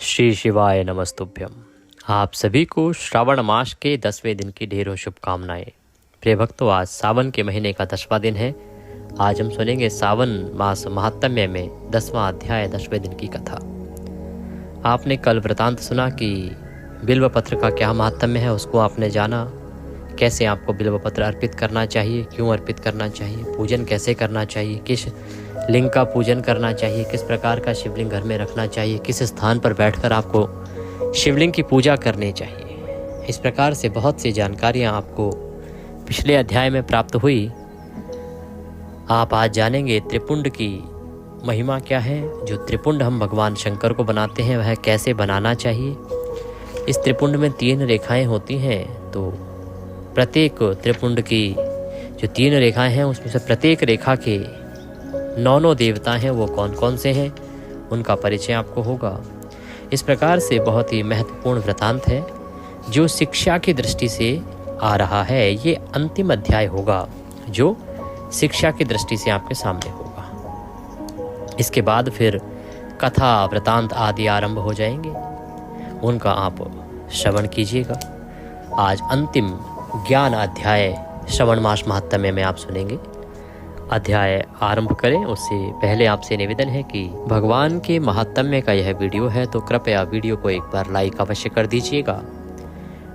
श्री शिवाय नमस्तुभ्यम। आप सभी को श्रावण मास के 10वें दिन की ढेरों शुभकामनाएं। प्रिय भक्तों, आज सावन के महीने का 10वां दिन है। आज हम सुनेंगे सावन मास महात्म्य में 10वां अध्याय 10वें दिन की कथा। आपने कल वृतांत सुना कि बिल्व पत्र का क्या महात्म्य है, उसको आपने जाना। कैसे आपको बिल्व पत्र अर्पित करना चाहिए, क्यों अर्पित करना चाहिए, पूजन कैसे करना चाहिए, किस लिंग का पूजन करना चाहिए, किस प्रकार का शिवलिंग घर में रखना चाहिए, किस स्थान पर बैठकर आपको शिवलिंग की पूजा करनी चाहिए। इस प्रकार से बहुत सी जानकारियां आपको पिछले अध्याय में प्राप्त हुई। आप आज जानेंगे त्रिपुंड की महिमा क्या है। जो त्रिपुंड हम भगवान शंकर को बनाते हैं वह कैसे बनाना चाहिए। इस त्रिपुंड में 3 रेखाएं होती हैं, तो प्रत्येक त्रिपुंड की जो 3 रेखाएं हैं उसमें से प्रत्येक रेखा के 9 देवता हैं, वो कौन कौन से हैं उनका परिचय आपको होगा। इस प्रकार से बहुत ही महत्वपूर्ण वृतांत है जो शिक्षा की दृष्टि से आ रहा है। ये अंतिम अध्याय होगा जो शिक्षा की दृष्टि से आपके सामने होगा। इसके बाद फिर कथा वृतांत आदि आरंभ हो जाएंगे, उनका आप श्रवण कीजिएगा। आज अंतिम ज्ञान अध्याय श्रवण मास महात्म्य में आप सुनेंगे। अध्याय आरंभ करें उससे पहले आपसे निवेदन है कि भगवान के महात्म्य का यह वीडियो है तो कृपया वीडियो को एक बार लाइक अवश्य कर दीजिएगा।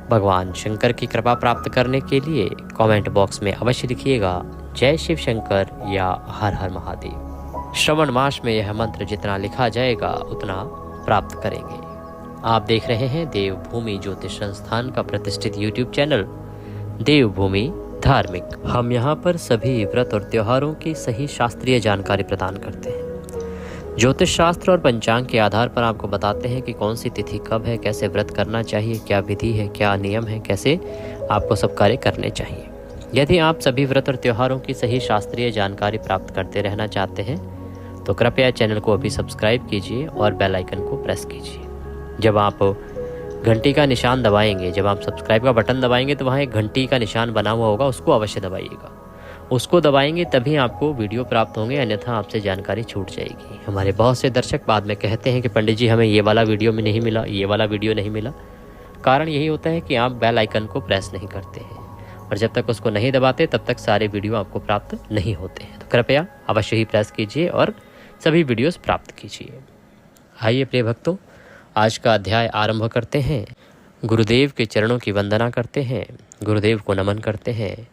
भगवान शंकर की कृपा प्राप्त करने के लिए कमेंट बॉक्स में अवश्य लिखिएगा जय शिव शंकर या हर हर महादेव। श्रवण मास में यह मंत्र जितना लिखा जाएगा उतना प्राप्त करेंगे। आप देख रहे हैं देवभूमि ज्योतिष संस्थान का प्रतिष्ठित यूट्यूब चैनल देवभूमि धार्मिक। हम यहाँ पर सभी व्रत और त्योहारों की सही शास्त्रीय जानकारी प्रदान करते हैं। ज्योतिष शास्त्र और पंचांग के आधार पर आपको बताते हैं कि कौन सी तिथि कब है, कैसे व्रत करना चाहिए, क्या विधि है, क्या नियम है, कैसे आपको सब कार्य करने चाहिए। यदि आप सभी व्रत और त्योहारों की सही शास्त्रीय जानकारी प्राप्त करते रहना चाहते हैं तो कृपया चैनल को अभी सब्सक्राइब कीजिए और बेल आइकन को प्रेस कीजिए। जब आप घंटी का निशान दबाएंगे, जब आप सब्सक्राइब का बटन दबाएंगे तो वहाँ एक घंटी का निशान बना हुआ होगा, उसको अवश्य दबाइएगा। उसको दबाएंगे तभी आपको वीडियो प्राप्त होंगे, अन्यथा आपसे जानकारी छूट जाएगी। हमारे बहुत से दर्शक बाद में कहते हैं कि पंडित जी हमें ये वाला वीडियो में नहीं मिला, ये वाला वीडियो नहीं मिला। कारण यही होता है कि आप बेल आइकन को प्रेस नहीं करते हैं और जब तक उसको नहीं दबाते तब तक सारे वीडियो आपको प्राप्त नहीं होते हैं। तो कृपया अवश्य ही प्रेस कीजिए और सभी वीडियोस प्राप्त कीजिए। आइए प्रिय भक्तों, आज का अध्याय आरंभ करते हैं। गुरुदेव के चरणों की वंदना करते हैं, गुरुदेव को नमन करते हैं।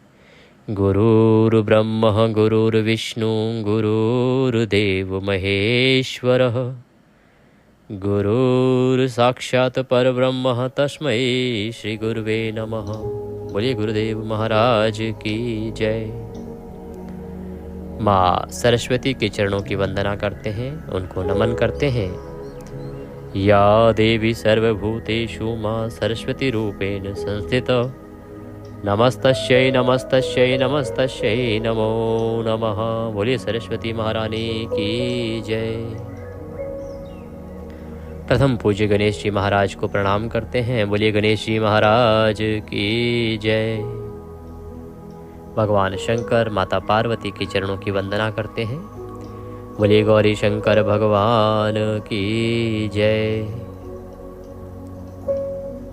गुरुर् ब्रह्म गुरुर्विष्णु गुरुर्देव महेश्वरः गुरुर् साक्षात् परब्रह्म तस्मै श्री गुरुवे नमः। बोलिए गुरुदेव महाराज की जय। माँ सरस्वती के चरणों की वंदना करते हैं, उनको नमन करते हैं। या देवी सर्वभूतेषु मां सरस्वती रूपेण संस्थिता नमस्तस्यै नमस्तस्यै नमस्तस्यै नमो नमः। बोलिए सरस्वती महारानी की जय। प्रथम पूज्य गणेश जी महाराज को प्रणाम करते हैं। बोलिए गणेश जी महाराज की जय। भगवान शंकर माता पार्वती के चरणों की वंदना करते हैं। बोलिए गौरी शंकर भगवान की जय।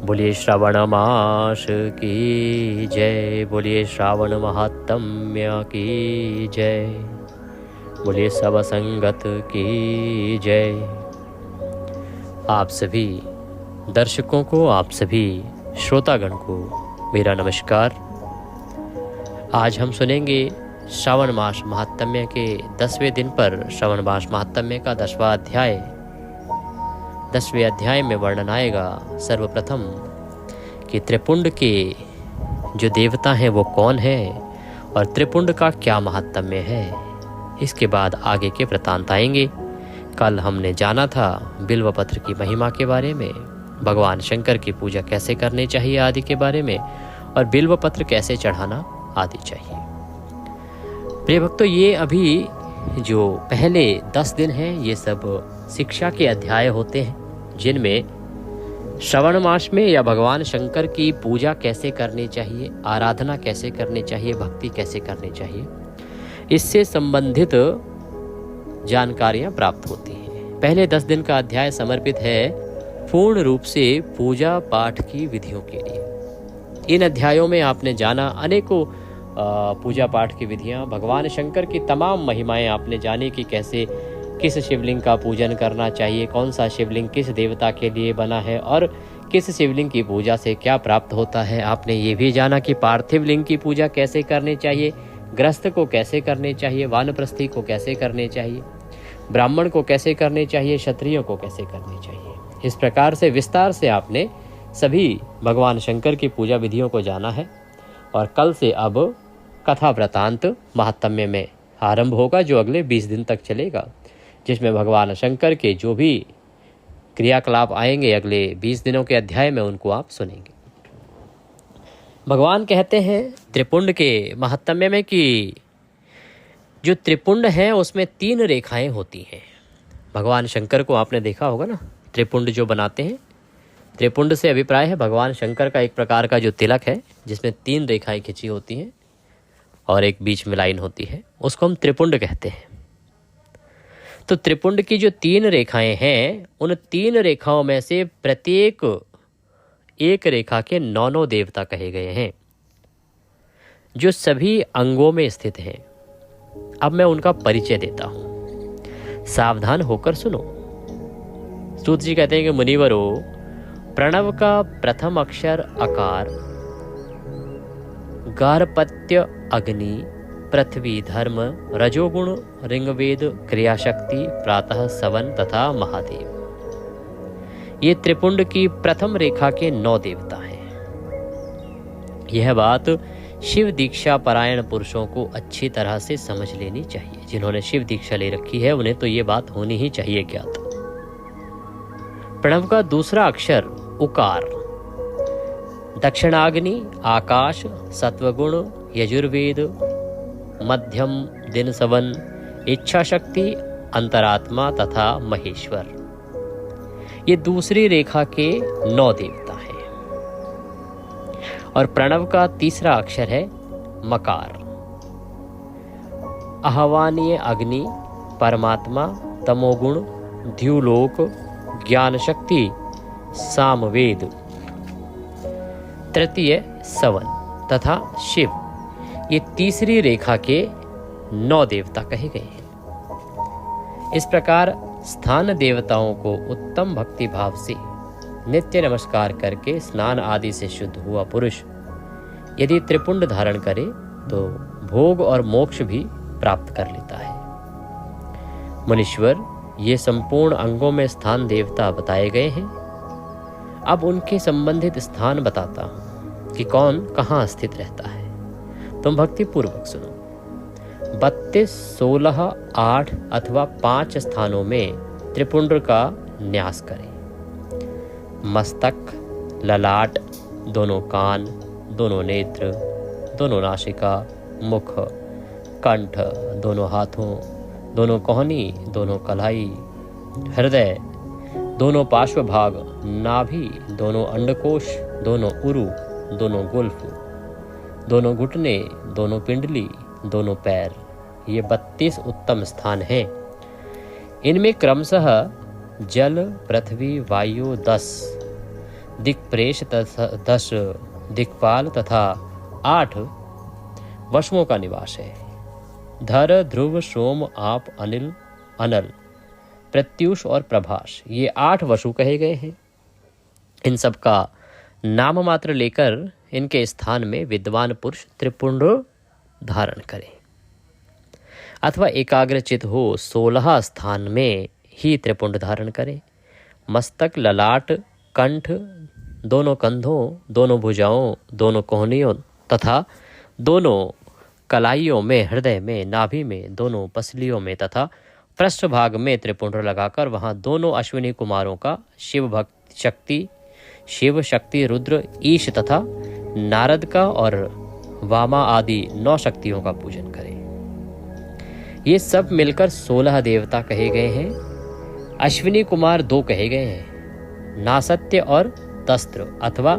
बोलिए श्रावण मास की जय। बोलिए श्रावण महात्म्य की जय। बोलिए सब संगत की जय। आप सभी दर्शकों को, आप सभी श्रोतागण को मेरा नमस्कार। आज हम सुनेंगे श्रावण मास महात्म्य के 10वें दिन पर श्रावण मास महात्म्य का 10वां अध्याय। 10वें अध्याय में वर्णन आएगा सर्वप्रथम कि त्रिपुंड के जो देवता हैं वो कौन है और त्रिपुंड का क्या महात्म्य है। इसके बाद आगे के वृतांत आएंगे। कल हमने जाना था बिल्व पत्र की महिमा के बारे में, भगवान शंकर की पूजा कैसे करनी चाहिए आदि के बारे में, और बिल्व पत्र कैसे चढ़ाना आदि चाहिए। प्रिय भक्तों, ये अभी जो पहले 10 दिन हैं ये सब शिक्षा के अध्याय होते हैं जिनमें श्रवण मास में या भगवान शंकर की पूजा कैसे करनी चाहिए, आराधना कैसे करनी चाहिए, भक्ति कैसे करनी चाहिए, इससे संबंधित जानकारियां प्राप्त होती हैं। पहले 10 दिन का अध्याय समर्पित है पूर्ण रूप से पूजा पाठ की विधियों के लिए। इन अध्यायों में आपने जाना अनेकों पूजा पाठ की विधियां, भगवान शंकर की तमाम महिमाएं आपने जानी कि कैसे किस शिवलिंग का पूजन करना चाहिए, कौन सा शिवलिंग किस देवता के लिए बना है और किस शिवलिंग की पूजा से क्या प्राप्त होता है। आपने ये भी जाना कि पार्थिव लिंग की पूजा कैसे करनी चाहिए, गृहस्थ को कैसे करने चाहिए, वानप्रस्थी को कैसे करने चाहिए, ब्राह्मण को कैसे करने चाहिए, क्षत्रियों को कैसे करने चाहिए। इस प्रकार से विस्तार से आपने सभी भगवान शंकर की पूजा विधियों को जाना है। और कल से अब कथा वृतांत महात्म्य में आरंभ होगा, जो अगले 20 दिन तक चलेगा, जिसमें भगवान शंकर के जो भी क्रियाकलाप आएंगे अगले 20 दिनों के अध्याय में, उनको आप सुनेंगे। भगवान कहते हैं त्रिपुंड के महात्म्य में कि जो त्रिपुंड है उसमें 3 रेखाएं होती हैं। भगवान शंकर को आपने देखा होगा ना, त्रिपुंड जो बनाते हैं। त्रिपुंड से अभिप्राय है भगवान शंकर का एक प्रकार का जो तिलक है, जिसमें 3 रेखाएं खिंची होती हैं और एक बीच में लाइन होती है, उसको हम त्रिपुंड कहते हैं। तो त्रिपुंड की जो 3 रेखाएं हैं, उन 3 रेखाओं में से प्रत्येक एक रेखा के 9 देवता कहे गए हैं, जो सभी अंगों में स्थित हैं। अब मैं उनका परिचय देता हूं, सावधान होकर सुनो। सूत जी कहते हैं कि मुनिवरो, प्रणव का प्रथम अक्षर अकार, गार्हपत्य अग्नि, पृथ्वी धर्म, रजोगुण ऋग्वेद क्रियाशक्ति, प्रातः सवन तथा महादेव। ये त्रिपुंड की प्रथम रेखा के 9 देवता हैं। यह बात शिव दीक्षा परायण पुरुषों को अच्छी तरह से समझ लेनी चाहिए। जिन्होंने शिव दीक्षा ले रखी है उन्हें तो ये बात होनी ही चाहिए ज्ञात। प्रणव का दूसरा अक्षर उकार, दक्षिणाग्नि, आकाश, सत्वगुण, यजुर्वेद, मध्यम दिन सवन, इच्छा शक्ति, अंतरात्मा तथा महेश्वर। ये दूसरी रेखा के 9 देवता हैं। और प्रणव का तीसरा अक्षर है मकार, आह्वानीय अग्नि, परमात्मा, तमोगुण, द्युलोक, ज्ञान शक्ति, सामवेद, तृतीय सवन तथा शिव। ये तीसरी रेखा के 9 देवता कहे गए हैं। इस प्रकार स्थान देवताओं को उत्तम भक्ति भाव से नित्य नमस्कार करके स्नान आदि से शुद्ध हुआ पुरुष यदि त्रिपुंड धारण करे तो भोग और मोक्ष भी प्राप्त कर लेता है। मुनीश्वर, ये संपूर्ण अंगों में स्थान देवता बताए गए हैं। अब उनके संबंधित स्थान बताता हूं कि कौन कहाँ स्थित रहता है। तुम भक्ति पूर्वक सुनो। 32, 16, 8 अथवा 5 स्थानों में त्रिपुंड का न्यास करें। मस्तक, ललाट, दोनों कान, दोनों नेत्र, दोनों नासिका, मुख, कंठ, दोनों हाथों, दोनों कोहनी, दोनों कलाई, हृदय, दोनों पार्श्व भाग, नाभि, दोनों अंडकोश, दोनों उरु, दोनों गुल्फ, दोनों घुटने, दोनों पिंडली, दोनों पैर। ये 32 उत्तम स्थान हैं। इनमें क्रमशः जल, पृथ्वी, वायु 10, दिक्प्रेश 10, दिक्पाल तथा 8 वशुओं का निवास है। धर, ध्रुव, सोम, आप, अनिल, अनल, प्रत्युष और प्रभास, ये 8 वसु कहे गए हैं। इन सब का नाम मात्र लेकर इनके स्थान में विद्वान पुरुष त्रिपुंड धारण करें अथवा एकाग्रचित हो 16 स्थान में ही त्रिपुंड धारण करें। मस्तक, ललाट, कंठ, दोनों कंधों, दोनों भुजाओं, दोनों कोहनियों तथा दोनों कलाइयों में, हृदय में, नाभि में, दोनों पसलियों में तथा पृष्ठभाग में त्रिपुंड लगाकर वहां दोनों अश्विनी कुमारों का शिव भक्ति शक्ति, शिव शक्ति, रुद्र, ईश तथा नारद का और वामा आदि 9 शक्तियों का पूजन करें। ये सब मिलकर 16 देवता कहे गए हैं। अश्विनी कुमार 2 कहे गए हैं, नासत्य और तस्त्र अथवा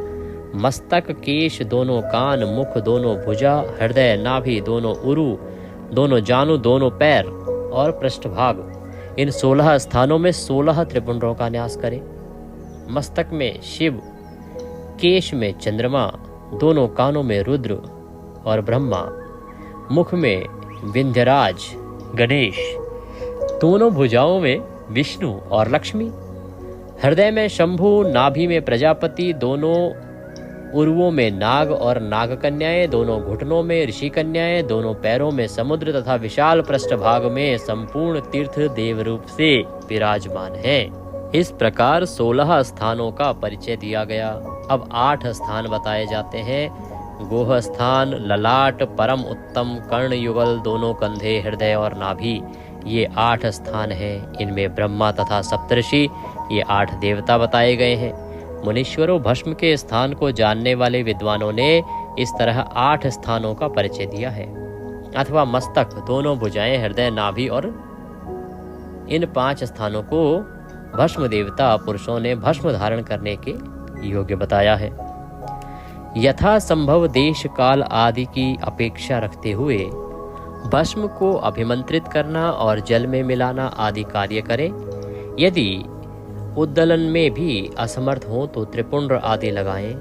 मस्तक, केश, दोनों कान, मुख, दोनों भुजा, हृदय, नाभि, दोनों उरु, दोनों जानु, दोनों पैर और पृष्ठभाग। इन 16 स्थानों में 16 त्रिपुंडों का न्यास करें। मस्तक में शिव, केश में चंद्रमा, दोनों कानों में रुद्र और ब्रह्मा, मुख में विंध्यराज गणेश, दोनों भुजाओं में विष्णु और लक्ष्मी, हृदय में शंभु, नाभि में प्रजापति, दोनों उर्वों में नाग और नागकन्याएं, दोनों घुटनों में ऋषि कन्याएं, दोनों पैरों में समुद्र तथा विशाल पृष्ठभाग में संपूर्ण तीर्थ देव रूप से विराजमान हैं। इस प्रकार 16 स्थानों का परिचय दिया गया। अब 8 स्थान बताए जाते हैं। गोह स्थान, ललाट, परम उत्तम, कर्ण युगल, दोनों कंधे, हृदय और नाभि, ये 8 स्थान हैं। इनमें ब्रह्मा तथा सप्तर्षि, ये 8 देवता बताए गए हैं। मुनीश्वरों, भस्म के स्थान को जानने वाले विद्वानों ने इस तरह 8 स्थानों का परिचय दिया है। अथवा मस्तक, दोनों भुजाएं, हृदय, नाभि और इन 5 स्थानों को भस्म देवता पुरुषों ने भस्म धारण करने के योग्य बताया है। यथा संभव देश काल आदि की अपेक्षा रखते हुए भस्म को अभिमंत्रित करना और जल में मिलाना आदि कार्य करें। यदि उद्दलन में भी असमर्थ हो तो त्रिपुंड आदि लगाएं।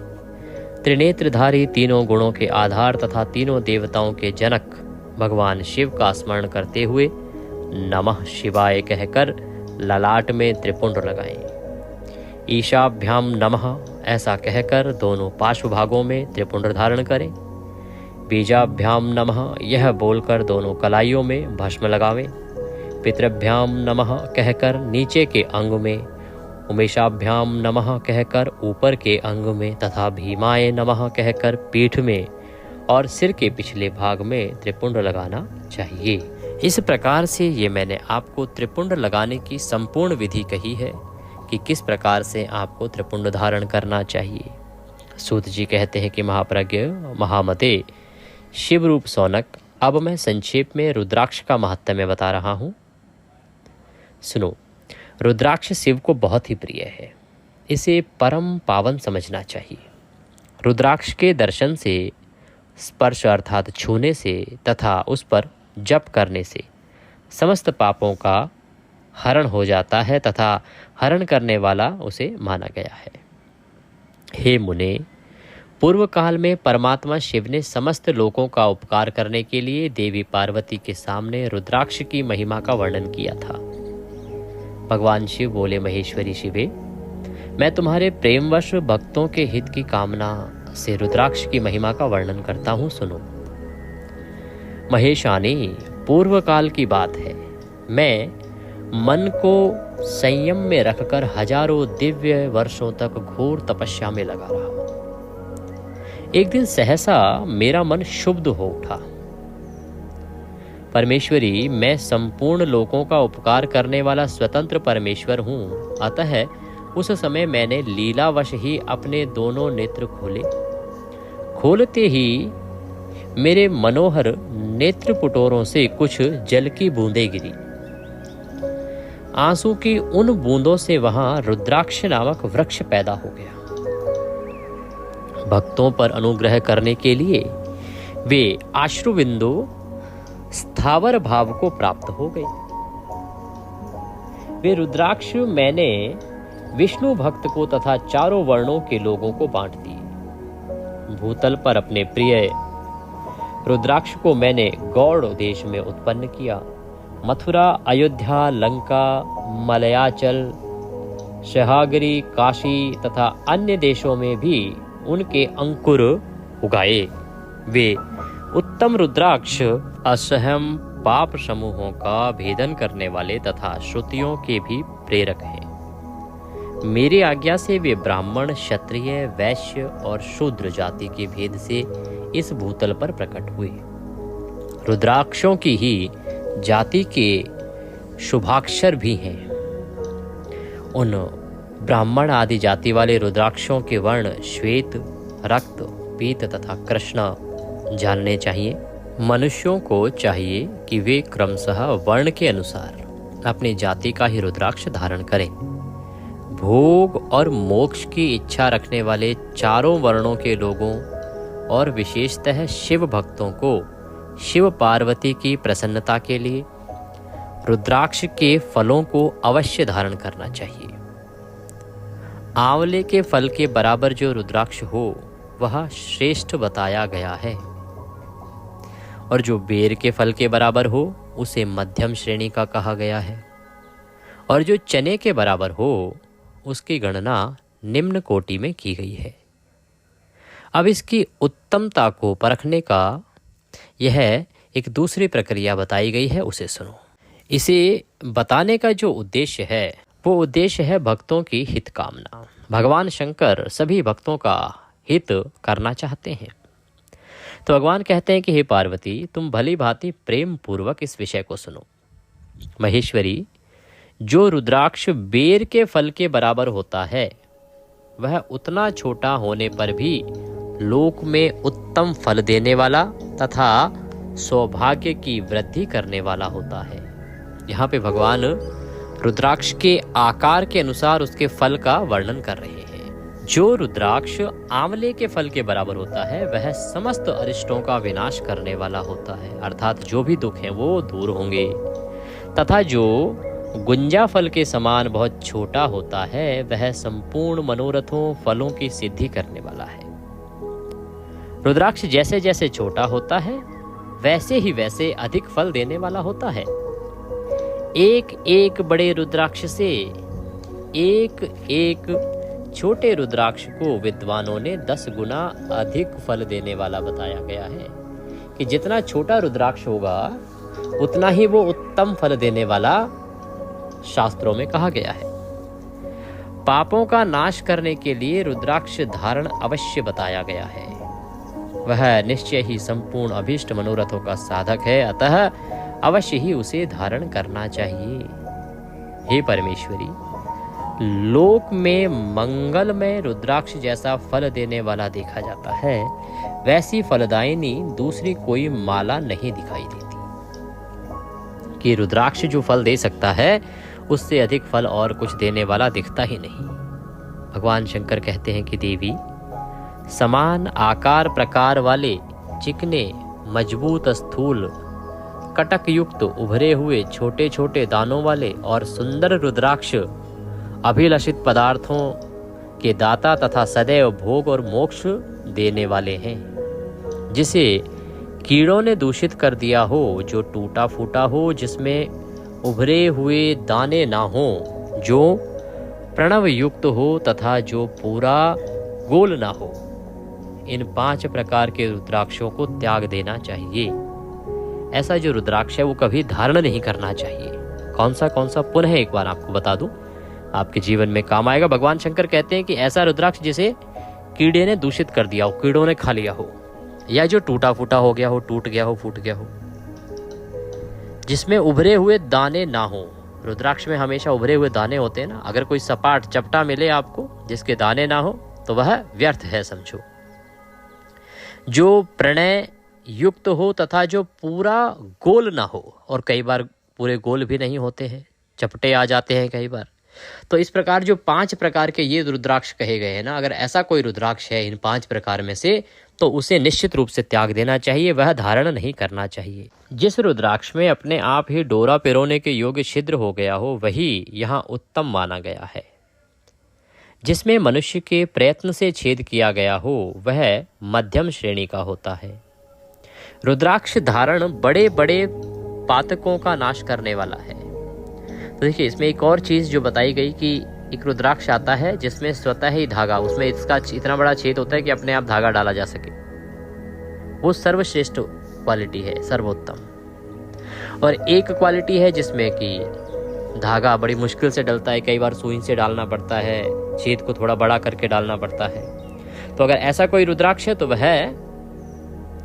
त्रिनेत्रधारी, तीनों गुणों के आधार तथा तीनों देवताओं के जनक भगवान शिव का स्मरण करते हुए नमः शिवाय कहकर ललाट में त्रिपुंड लगाएं। ईशाभ्याम नमः ऐसा कहकर दोनों पार्श्व भागों में त्रिपुंड धारण करें। बीजाभ्याम नमः यह बोलकर दोनों कलाइयों में भस्म लगावें। पितृभ्याम नमः कहकर नीचे के अंग में, उमेशाभ्याम नमः कहकर ऊपर के अंग में तथा भीमाय नमः कहकर पीठ में और सिर के पिछले भाग में त्रिपुंड लगाना चाहिए। इस प्रकार से ये मैंने आपको त्रिपुंड लगाने की संपूर्ण विधि कही है कि किस प्रकार से आपको त्रिपुंड धारण करना चाहिए। सूत जी कहते हैं कि महाप्रज्ञ महामते शिव रूप सौनक, अब मैं संक्षेप में रुद्राक्ष का महत्व बता रहा हूँ। सुनो, रुद्राक्ष शिव को बहुत ही प्रिय है। इसे परम पावन समझना चाहिए। रुद्राक्ष के दर्शन से, स्पर्श अर्थात छूने से तथा उस पर जप करने से समस्त पापों का हरण हो जाता है तथा हरण करने वाला उसे माना गया है। हे मुने, पूर्व काल में परमात्मा शिव ने समस्त लोगों का उपकार करने के लिए देवी पार्वती के सामने रुद्राक्ष की महिमा का वर्णन किया था। भगवान शिव बोले, महेश्वरी शिवे, मैं तुम्हारे प्रेमवश भक्तों के हित की कामना से रुद्राक्ष की महिमा का वर्णन करता हूँ, सुनो। महेशानी, पूर्व काल की बात है। मैं मन को संयम में रखकर हजारों दिव्य वर्षों तक घोर तपस्या में लगा रहा। एक दिन सहसा मेरा मन शुद्ध हो उठा। परमेश्वरी, मैं संपूर्ण लोगों का उपकार करने वाला स्वतंत्र परमेश्वर हूँ। अतः उस समय मैंने लीलावश ही अपने दोनों नेत्र खोले। खोलते ही मेरे मनोहर नेत्र पुटोरों से कुछ जल की बूंदें गिरी। आंसू की उन बूंदों से वहां रुद्राक्ष नामक वृक्ष पैदा हो गया। भक्तों पर अनुग्रह करने के लिए वे अश्रुबिंदु स्थावर भाव को प्राप्त हो गए। वे रुद्राक्ष मैंने विष्णु भक्त को तथा चारों वर्णों के लोगों को बांट दिए। भूतल पर अपने प्रिय रुद्राक्ष को मैंने गौड़ देश में उत्पन्न किया। मथुरा, अयोध्या, लंका, मलयाचल, सहागिरी, काशी तथा अन्य देशों में भी उनके अंकुर उगाए। वे उत्तम रुद्राक्ष असहम पाप समूहों का भेदन करने वाले तथा श्रुतियों के भी प्रेरक हैं। मेरी आज्ञा से वे ब्राह्मण, क्षत्रिय, वैश्य और शूद्र जाति के भेद से इस भूतल पर प्रकट हुए। रुद्राक्षों की ही जाति के शुभाक्षर भी हैं। उन ब्राह्मण आदि जाति वाले रुद्राक्षों के वर्ण श्वेत, रक्त, पीत तथा कृष्ण जानने चाहिए। मनुष्यों को चाहिए कि वे क्रमशः वर्ण के अनुसार अपनी जाति का ही रुद्राक्ष धारण करें। भोग और मोक्ष की इच्छा रखने वाले चारों वर्णों के लोगों और विशेषतः शिव भक्तों को शिव पार्वती की प्रसन्नता के लिए रुद्राक्ष के फलों को अवश्य धारण करना चाहिए। आंवले के फल के बराबर जो रुद्राक्ष हो वह श्रेष्ठ बताया गया है, और जो बेर के फल के बराबर हो उसे मध्यम श्रेणी का कहा गया है, और जो चने के बराबर हो उसकी गणना निम्न कोटि में की गई है। अब इसकी उत्तमता को परखने का यह एक दूसरी प्रक्रिया बताई गई है, उसे सुनो। इसे बताने का जो उद्देश्य है वो उद्देश्य है भक्तों की हित कामना। भगवान शंकर सभी भक्तों का हित करना चाहते हैं। तो भगवान कहते हैं कि हे पार्वती, तुम भली भांति प्रेम पूर्वक इस विषय को सुनो। महेश्वरी, जो रुद्राक्ष बेर के फल के बराबर होता है वह उतना छोटा होने पर भी लोक में उत्तम फल देने वाला तथा सौभाग्य की वृद्धि करने वाला होता है। यहाँ पे भगवान रुद्राक्ष के आकार के अनुसार उसके फल का वर्णन कर रहे हैं। जो रुद्राक्ष आंवले के फल के बराबर होता है वह समस्त अरिष्टों का विनाश करने वाला होता है, अर्थात जो भी दुख हैं वो दूर होंगे। तथा जो गुंजा फल के समान बहुत छोटा होता है वह संपूर्ण मनोरथों फलों की सिद्धि करने वाला है। रुद्राक्ष जैसे जैसे छोटा होता है वैसे ही वैसे अधिक फल देने वाला होता है। एक एक बड़े रुद्राक्ष से एक एक छोटे रुद्राक्ष को विद्वानों ने 10 गुना अधिक फल देने वाला बताया गया है कि जितना छोटा रुद्राक्ष होगा उतना ही वो उत्तम फल देने वाला शास्त्रों में कहा गया है। पापों का नाश करने के लिए रुद्राक्ष धारण अवश्य बताया गया है। वह निश्चय ही संपूर्ण अभीष्ट मनोरथों का साधक है, अतः अवश्य ही उसे धारण करना चाहिए। हे परमेश्वरी, लोक में मंगलमय रुद्राक्ष जैसा फल देने वाला देखा जाता है वैसी फलदायिनी दूसरी कोई माला नहीं दिखाई देती कि रुद्राक्ष जो फल दे सकता है उससे अधिक फल और कुछ देने वाला दिखता ही नहीं। भगवान शंकर कहते हैं कि देवी, समान आकार प्रकार वाले चिकने मजबूत स्थूल कटक युक्त उभरे हुए छोटे छोटे दानों वाले और सुंदर रुद्राक्ष अभिलषित पदार्थों के दाता तथा सदैव भोग और मोक्ष देने वाले हैं। जिसे कीड़ों ने दूषित कर दिया हो, जो टूटा फूटा हो, जिसमें उभरे हुए दाने ना हो, जो प्रणव युक्त हो तथा जो पूरा गोल ना हो, इन 5 प्रकार के रुद्राक्षों को त्याग देना चाहिए। ऐसा जो रुद्राक्ष है वो कभी धारण नहीं करना चाहिए। कौन सा पुनः एक बार आपको बता दूं, आपके जीवन में काम आएगा। भगवान शंकर कहते हैं कि ऐसा रुद्राक्ष जिसे कीड़े ने दूषित कर दिया हो, कीड़ों ने खा लिया हो, या जो टूटा फूटा हो गया हो, टूट गया हो, फूट गया हो, जिसमें उभरे हुए दाने ना हो। रुद्राक्ष में हमेशा उभरे हुए दाने होते हैं ना। अगर कोई सपाट चपटा मिले आपको जिसके दाने ना हो तो वह व्यर्थ है, समझो। जो प्रणय युक्त हो तथा जो पूरा गोल ना हो, और कई बार पूरे गोल भी नहीं होते हैं, चपटे आ जाते हैं कई बार। तो इस प्रकार जो 5 प्रकार के ये रुद्राक्ष कहे गए हैं ना, अगर ऐसा कोई रुद्राक्ष है इन 5 प्रकार में से तो उसे निश्चित रूप से त्याग देना चाहिए, वह धारण नहीं करना चाहिए। जिस रुद्राक्ष में अपने आप ही डोरा पिरोने के योग्य छिद्र हो गया हो वही यहाँ उत्तम माना गया है। जिसमें मनुष्य के प्रयत्न से छेद किया गया हो वह मध्यम श्रेणी का होता है। रुद्राक्ष धारण बड़े बड़े पातकों का नाश करने वाला है। तो देखिए, इसमें एक और चीज जो बताई गई कि एक रुद्राक्ष आता है जिसमें स्वतः ही धागा, उसमें इसका इतना बड़ा छेद होता है कि अपने आप धागा डाला जा सके। वो सर्वश्रेष्ठ क्वालिटी है, सर्वोत्तम। और एक क्वालिटी है जिसमें कि धागा बड़ी मुश्किल से डलता है, कई बार सुई से डालना पड़ता है, छेद को थोड़ा बड़ा करके डालना पड़ता है। तो अगर ऐसा कोई रुद्राक्ष है तो वह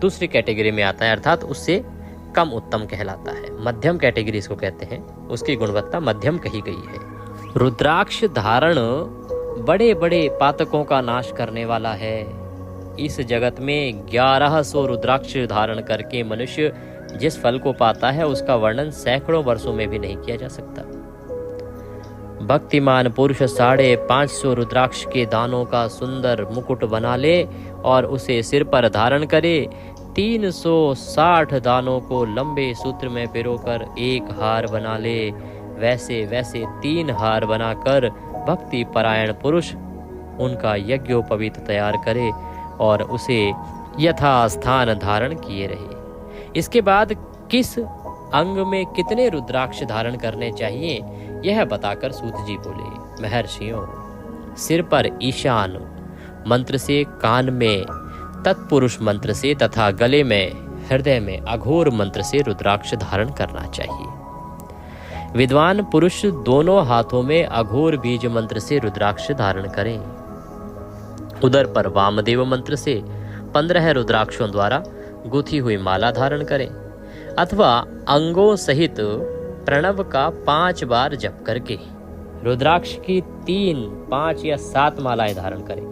दूसरी कैटेगरी में आता है, अर्थात उससे कम उत्तम कहलाता है। मध्यम कैटेगरी इसको कहते हैं, उसकी गुणवत्ता मध्यम कही गई है। रुद्राक्ष धारण बड़े बड़े पातकों का नाश करने वाला है। इस जगत में 1100 रुद्राक्ष धारण करके मनुष्य जिस फल को पाता है उसका वर्णन सैकड़ों वर्षों में भी नहीं किया जा सकता। भक्तिमान पुरुष 550 रुद्राक्ष के दानों का सुंदर मुकुट बना ले और उसे सिर पर धारण करे। 360 दानों को लंबे सूत्र में पिरोकर एक हार बना ले। वैसे वैसे 3 हार बनाकर भक्ति परायण पुरुष उनका यज्ञोपवीत तैयार करे और उसे यथास्थान धारण किए रहे। इसके बाद किस अंग में कितने रुद्राक्ष धारण करने चाहिए यह बताकर सूत जी बोले, महर्षियों, सिर पर ईशान मंत्र से, कान में तत्पुरुष मंत्र से तथा गले में, हृदय में अघोर मंत्र से रुद्राक्ष धारण करना चाहिए। विद्वान पुरुष दोनों हाथों में अघोर बीज मंत्र से रुद्राक्ष धारण करें। उदर पर वामदेव मंत्र से 15 रुद्राक्षों द्वारा गुथी हुई माला धारण करें अथवा अंगों सहित प्रणव का 5 बार जप करके रुद्राक्ष की 3, 5 या 7 मालाएं धारण करें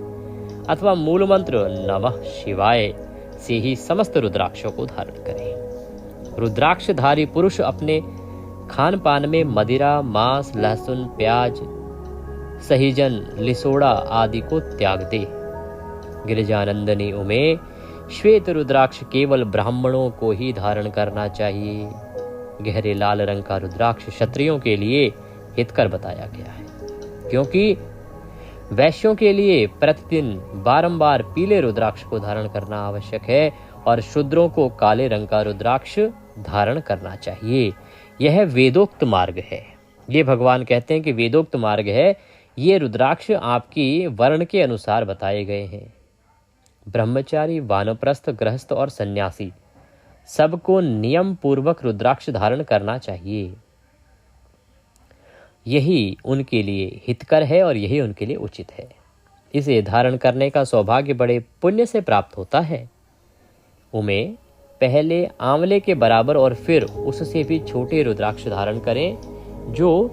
अथवा मूल मंत्र नमः शिवाय से ही समस्त रुद्राक्षों को धारण करें। रुद्राक्षधारी पुरुष अपने खान पान में मदिरा, मांस, लहसुन, प्याज, सहीजन, लिसोड़ा आदि को त्याग दे। गिरिजानंदनी उमे, श्वेत रुद्राक्ष केवल ब्राह्मणों को ही धारण करना चाहिए। गहरे लाल रंग का रुद्राक्ष क्षत्रियों के लिए हितकर बताया गया है, क्योंकि वैश्यों के लिए प्रतिदिन बारंबार पीले रुद्राक्ष को धारण करना आवश्यक है और शूद्रों को काले रंग का रुद्राक्ष धारण करना चाहिए। यह वेदोक्त मार्ग है। ये भगवान कहते हैं कि वेदोक्त मार्ग है। ये रुद्राक्ष आपकी वर्ण के अनुसार बताए गए हैं। ब्रह्मचारी, वानप्रस्थ, गृहस्थ और सन्यासी सबको नियम पूर्वक रुद्राक्ष धारण करना चाहिए। यही उनके लिए हितकर है और यही उनके लिए उचित है। इसे धारण करने का सौभाग्य बड़े पुण्य से प्राप्त होता है। उमे पहले आंवले के बराबर और फिर उससे भी छोटे रुद्राक्ष धारण करें जो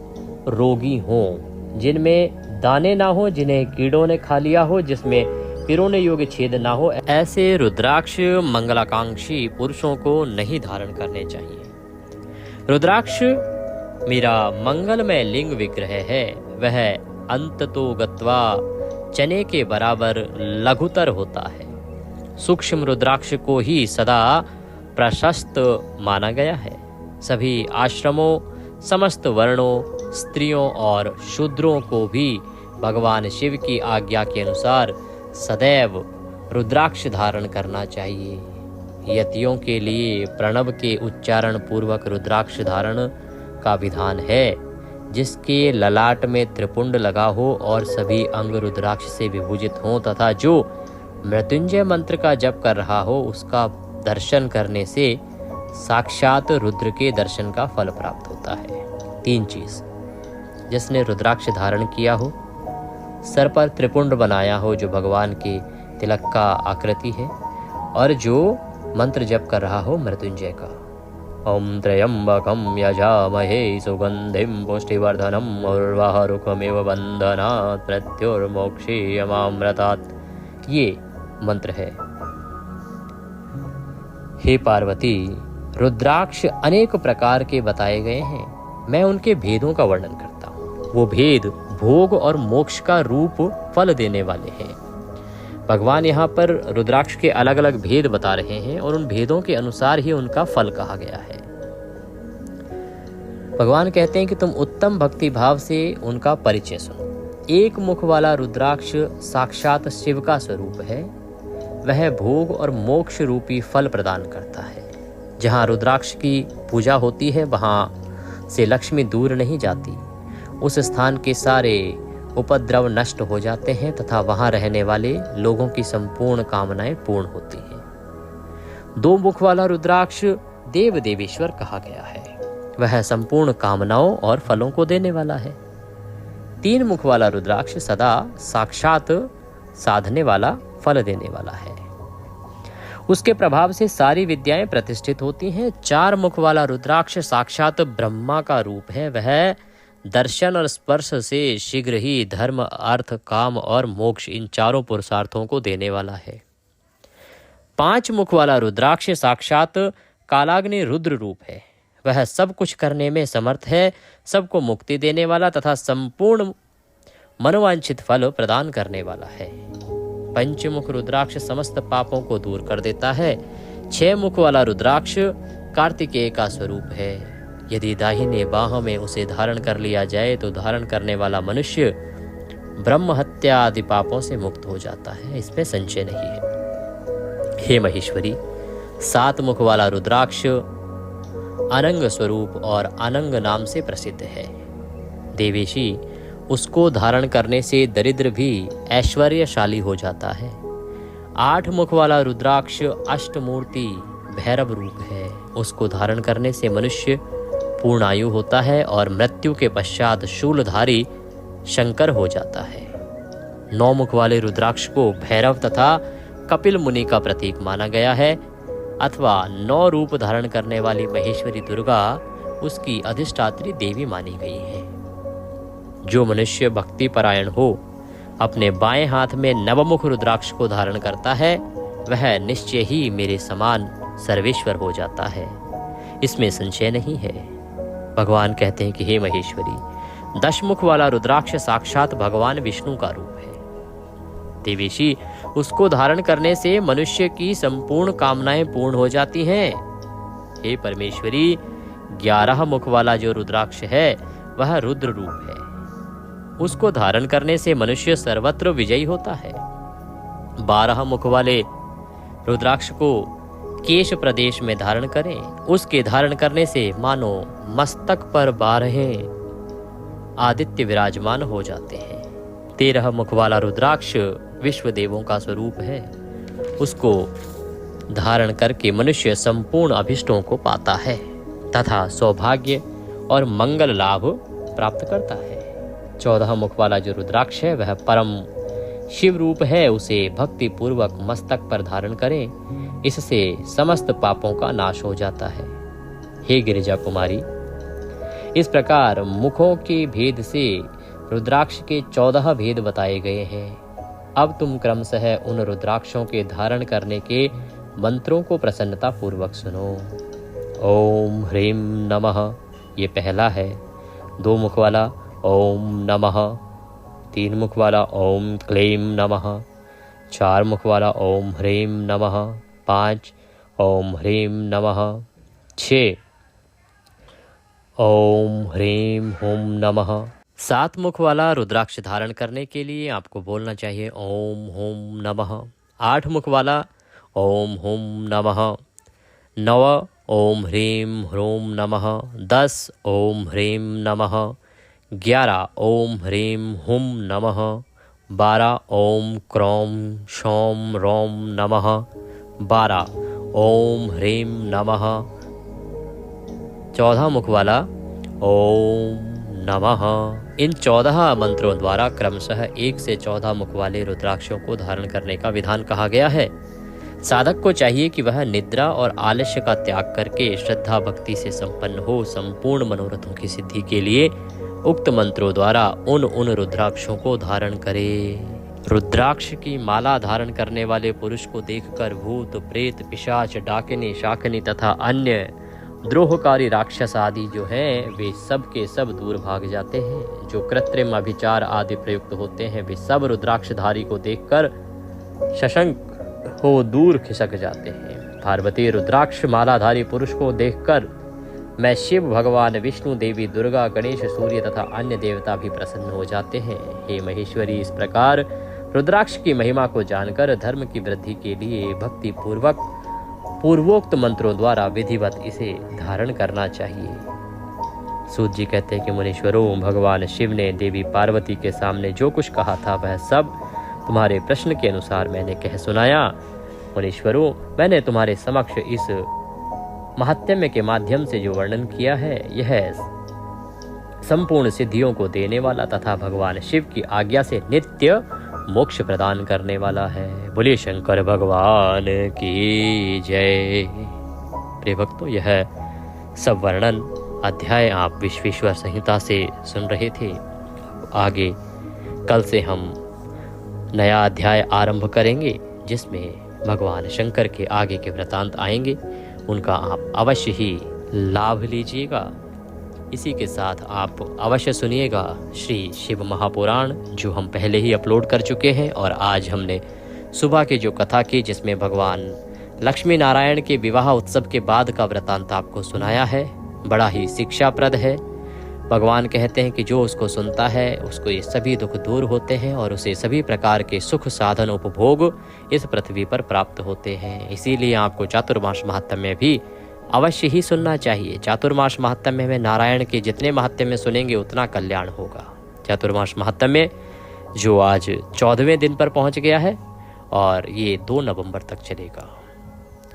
रोगी हों, जिनमें दाने ना हो, जिन्हें कीड़ों ने खा लिया हो, जिसमें पिरोने योग्य छेद ना हो। ऐसे रुद्राक्ष मंगलाकांक्षी पुरुषों को नहीं धारण करने चाहिए। रुद्राक्ष मेरा मंगलमय लिंग विग्रह है। वह अंततो गत्वा चने के बराबर लघुतर होता है। सूक्ष्म रुद्राक्ष को ही सदा प्रशस्त माना गया है। सभी आश्रमों, समस्त वर्णों, स्त्रियों और शूद्रों को भी भगवान शिव की आज्ञा के अनुसार सदैव रुद्राक्ष धारण करना चाहिए। यतियों के लिए प्रणव के उच्चारण पूर्वक रुद्राक्ष धारण का विधान है। जिसके ललाट में त्रिपुंड लगा हो और सभी अंग रुद्राक्ष से विभूषित हों तथा जो मृत्युंजय मंत्र का जप कर रहा हो, उसका दर्शन करने से साक्षात रुद्र के दर्शन का फल प्राप्त होता है। 3 चीज, जिसने रुद्राक्ष धारण किया हो, सर पर त्रिपुंड बनाया हो जो भगवान के तिलक का आकृति है, और जो मंत्र जप कर रहा हो मृत्युंजय का। ओम त्र्यंबकं यजामहे सुगंधिं पुष्टिवर्धनम् उर्वारुकमिव बन्धनात् मृत्युर्मोक्षीयमामृतात्। ये मंत्र है। हे पार्वती, रुद्राक्ष अनेक प्रकार के बताए गए हैं। मैं उनके भेदों का वर्णन करता हूँ। वो भेद भोग और मोक्ष का रूप फल देने वाले हैं। भगवान यहाँ पर रुद्राक्ष के अलग अलग भेद बता रहे हैं और उन भेदों के अनुसार ही उनका फल कहा गया है। भगवान कहते हैं कि तुम उत्तम भक्ति भाव से उनका परिचय सुनो। एक मुख वाला रुद्राक्ष साक्षात शिव का स्वरूप है। वह भोग और मोक्ष रूपी फल प्रदान करता है। जहाँ रुद्राक्ष की पूजा होती है वहाँ से लक्ष्मी दूर नहीं जाती। उस स्थान के सारे उपद्रव नष्ट हो जाते हैं तथा वहां रहने वाले लोगों की संपूर्ण कामनाएं पूर्ण होती हैं। 2 मुख वाला रुद्राक्ष देव देवेश्वर कहा गया है। वह संपूर्ण कामनाओं और फलों को देने वाला है। 3 मुख वाला रुद्राक्ष सदा साक्षात साधने वाला, फल देने वाला है। उसके प्रभाव से सारी विद्याएं प्रतिष्ठित होती हैं। 4 मुख वाला रुद्राक्ष साक्षात ब्रह्मा का रूप है। वह दर्शन और स्पर्श से शीघ्र ही धर्म, अर्थ, काम और मोक्ष इन चारों पुरुषार्थों को देने वाला है। 5 मुख वाला रुद्राक्ष साक्षात कालाग्नि रुद्र रूप है। वह सब कुछ करने में समर्थ है, सबको मुक्ति देने वाला तथा संपूर्ण मनोवांछित फल प्रदान करने वाला है। 5 मुख रुद्राक्ष समस्त पापों को दूर कर देता है। 6 मुख वाला रुद्राक्ष कार्तिकेय का स्वरूप है। यदि दाहिने बाह में उसे धारण कर लिया जाए तो धारण करने वाला मनुष्य ब्रह्म हत्या आदि पापों से मुक्त हो जाता है, इसमें संशय नहीं है। हे महेश्वरी, 7 मुख वाला रुद्राक्ष अनंग स्वरूप और अनंग नाम से प्रसिद्ध है। देवेशी, उसको धारण करने से दरिद्र भी ऐश्वर्यशाली हो जाता है। 8 मुख वाला रुद्राक्ष अष्टमूर्ति भैरव रूप है। उसको धारण करने से मनुष्य पूर्ण आयु होता है और मृत्यु के पश्चात शूलधारी शंकर हो जाता है। 9 मुख वाले रुद्राक्ष को भैरव तथा कपिल मुनि का प्रतीक माना गया है, अथवा 9 रूप धारण करने वाली महेश्वरी दुर्गा उसकी अधिष्ठात्री देवी मानी गई है। जो मनुष्य भक्ति परायण हो, अपने बाएं हाथ में नवमुख रुद्राक्ष को धारण करता है, वह निश्चय ही मेरे समान सर्वेश्वर हो जाता है, इसमें संशय नहीं है। भगवान कहते हैं कि हे महेश्वरी, 10 मुख वाला रुद्राक्ष साक्षात भगवान विष्णु का रूप है। देवेशी, उसको धारण करने से मनुष्य की संपूर्ण कामनाएं पूर्ण हो जाती हैं। हे परमेश्वरी, 11 मुख वाला जो रुद्राक्ष है वह रुद्र रूप है। उसको धारण करने से मनुष्य सर्वत्र विजयी होता है। 12 मुख वाले रुद्राक्ष को केश प्रदेश में धारण करें, उसके धारण करने से मानो मस्तक पर 12 आदित्य विराजमान हो जाते हैं। 13 मुख वाला रुद्राक्ष विश्व देवों का स्वरूप है। उसको धारण करके मनुष्य संपूर्ण अभिष्टों को पाता है तथा सौभाग्य और मंगल लाभ प्राप्त करता है। 14 मुख वाला जो रुद्राक्ष है वह परम शिव रूप है। उसे भक्ति पूर्वक मस्तक पर धारण करें, इससे समस्त पापों का नाश हो जाता है। हे गिरिजा कुमारी, इस प्रकार मुखों के भेद से रुद्राक्ष के 14 भेद बताए गए हैं। अब तुम क्रमशः उन रुद्राक्षों के धारण करने के मंत्रों को प्रसन्नता पूर्वक सुनो। ओम ह्रीम नमः, ये पहला है। 2 मुख वाला ओम नमः, 3 मुख वाला ओम क्लीम नमः, 4 मुख वाला ओम ह्रीम नमः, 5 ओम ह्रीम नमः, 6 ओम ह्रीम हुम नमः। 7 मुख वाला रुद्राक्ष धारण करने के लिए आपको बोलना चाहिए ओम हुम नमः। 8 मुख वाला ओम हुम नमः। 9 ओम ह्रीम ह्रूम नमः। 10 ओम ह्रीम नमः। 11 ओम ह्रीम हुम नमः। 12 ओम क्रोम शोम रोम नमः। 12 ओम ह्रीम नमः। 14 मुख वाला ओम नमः। इन 14 मंत्रों द्वारा क्रमशः 1 से 14 मुख वाले रुद्राक्षों को धारण करने का विधान कहा गया है। साधक को चाहिए कि वह निद्रा और आलस्य का त्याग करके श्रद्धा भक्ति से संपन्न हो संपूर्ण मनोरथों की सिद्धि के लिए उक्त मंत्रों द्वारा उन रुद्राक्षों को धारण करे। रुद्राक्ष की माला धारण करने वाले पुरुष को देखकर भूत प्रेत पिशाच डाकिनी शाकिनी तथा अन्य द्रोहकारी राक्षस आदि जो हैं वे सब के सब दूर भाग जाते हैं। जो कृत्रिम अभिचार आदि प्रयुक्त होते हैं वे सब रुद्राक्षधारी को देखकर शशंक हो दूर खिसक जाते हैं। पार्वती रुद्राक्ष मालाधारी पुरुष को देखकर मैं शिव भगवान विष्णु देवी दुर्गा गणेश सूर्य तथा अन्य देवता भी प्रसन्न हो जाते हैं। हे महेश्वरी, इस प्रकार रुद्राक्ष की महिमा को जानकर धर्म की वृद्धि के लिए भक्ति पूर्वक पूर्वोक्त मंत्रों द्वारा विधिवत इसे धारण करना चाहिए। सूत जी कहते हैं कि मुनीश्वरों, भगवान शिव ने देवी पार्वती के सामने जो कुछ कहा था वह सब तुम्हारे प्रश्न के अनुसार मैंने कह सुनाया। मुनीश्वरों, मैंने तुम्हारे समक्ष इस महात्म्य के माध्यम से जो वर्णन किया है यह संपूर्ण सिद्धियों को देने वाला तथा भगवान शिव की आज्ञा से नित्य मोक्ष प्रदान करने वाला है। बोलिए शंकर भगवान की जय। प्रिय भक्तों, यह सब वर्णन अध्याय आप विश्वेश्वर संहिता से सुन रहे थे। आगे कल से हम नया अध्याय आरंभ करेंगे जिसमें भगवान शंकर के आगे के वृतांत आएंगे, उनका आप अवश्य ही लाभ लीजिएगा। इसी के साथ आप अवश्य सुनिएगा श्री शिव महापुराण, जो हम पहले ही अपलोड कर चुके हैं। और आज हमने सुबह की जो कथा की जिसमें भगवान लक्ष्मी नारायण के विवाह उत्सव के बाद का वृतांत आपको सुनाया है, बड़ा ही शिक्षाप्रद है। भगवान कहते हैं कि जो उसको सुनता है उसको ये सभी दुख दूर होते हैं और उसे सभी प्रकार के सुख साधन उपभोग इस पृथ्वी पर प्राप्त होते हैं। इसीलिए आपको चातुर्मास महात्म्य भी अवश्य ही सुनना चाहिए। चातुर्मास महात्म्य में नारायण के जितने महात्म्य सुनेंगे उतना कल्याण होगा। चातुर्मास महात्म्य जो आज 14वें दिन पर पहुंच गया है और ये 2 नवंबर तक चलेगा।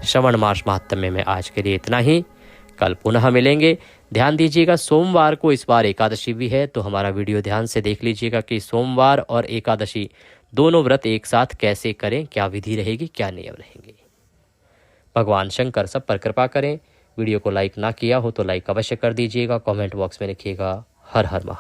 श्रवण मास महात्म्य में आज के लिए इतना ही। कल पुनः मिलेंगे। ध्यान दीजिएगा सोमवार को इस बार एकादशी भी है, तो हमारा वीडियो ध्यान से देख लीजिएगा कि सोमवार और एकादशी दोनों व्रत एक साथ कैसे करें, क्या विधि रहेगी, क्या नियम रहेंगे। भगवान शंकर सब पर कृपा करें। वीडियो को लाइक ना किया हो तो लाइक अवश्य कर दीजिएगा। कमेंट बॉक्स में लिखिएगा हर हर महादेव।